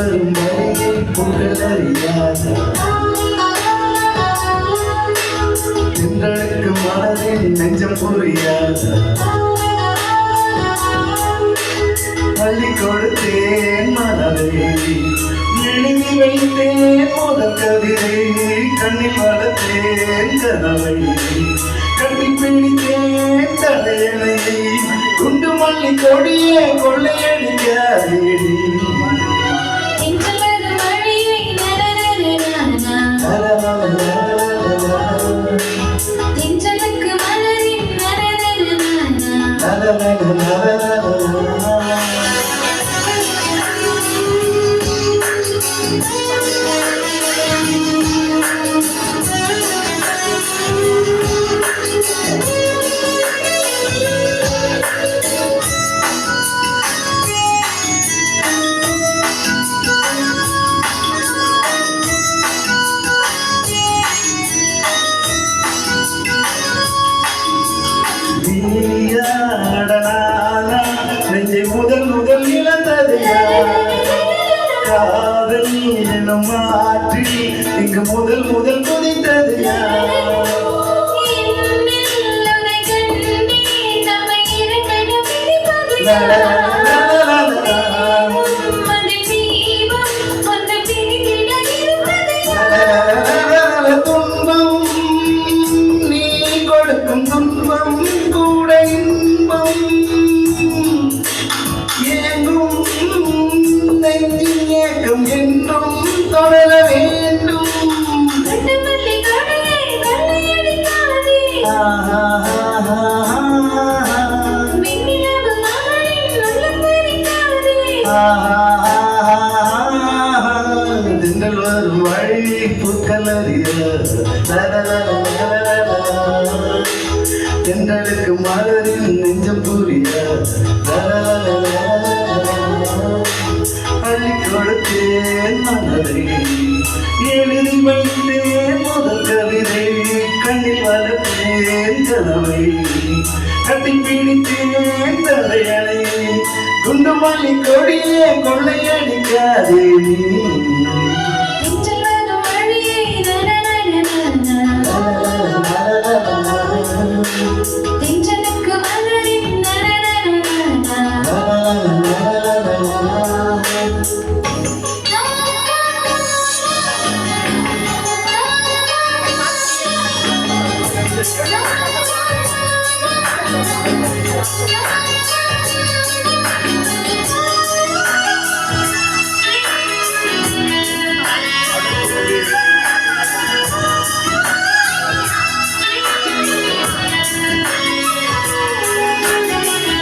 வரும் வழியை புகழ் அறியாது எங்களுக்கு மனதின் நெஞ்சம் புரியாது பள்ளி கொடுத்தேன் மனதை எழுதி வைத்தேன் முதல் கவிதை கண்ணில் வளர்த்தேன் கனவை கட்டி பிடித்தேன் தலையணை குண்டு மல்லி கொடியே கொள்ளையடிக்காதேடி முதல் முதல் இழந்தது காதல் எனும் மாற்றி இங்கு முதல் முதல் குதித்தது துன்பம் நீ கொடுக்கும் துன்பம் கூட இன்பம் ஏக்கம் என்றும் தொடர வேண்டும் திங்கள் வரும் வழி பூக்கள் அறியாது தென்றலுக்கு மலரின் நெஞ்சம் புரியாது அள்ளி கொடுத்தேன் மனதை எழுதி வைத்தேன் முதல் கவிதை கண்ணில் வளர்த்தேன் கனவை கட்டி பிடித்தேன் தலையணை குண்டு மல்லி கொடியே கொள்ளையடிக்காதே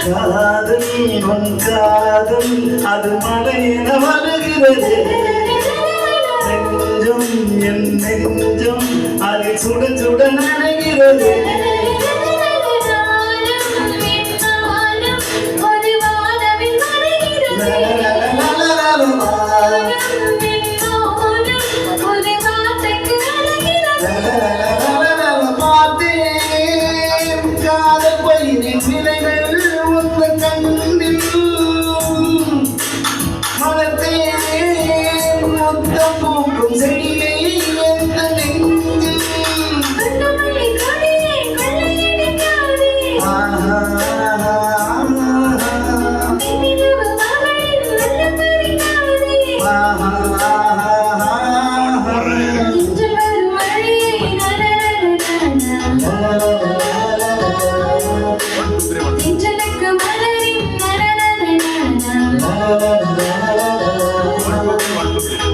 காதல் உன் காதல் அது மழை என வருகிறது நெஞ்சம் என் நெஞ்சம் அதை சுட சுட நனைகிறது காதல் பயிரின் விலைகள் முத்தம் பூக்கும் செடியை எந்த நெஞ்சில்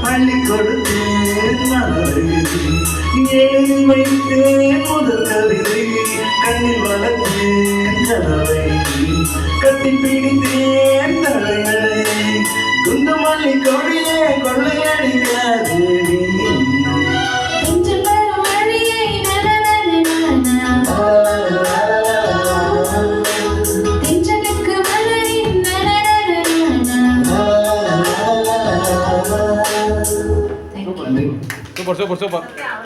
பள்ளி கொடுத்தேன் மனதை எழுதி வைத்தேன் முதல் கவிதை கண்ணில் வளர்த்தேன் கனவை கட்டி பிடித்தேன் தலையணை குண்டு மல்லி கொடியே கொள்ளையடிக்காதே Super.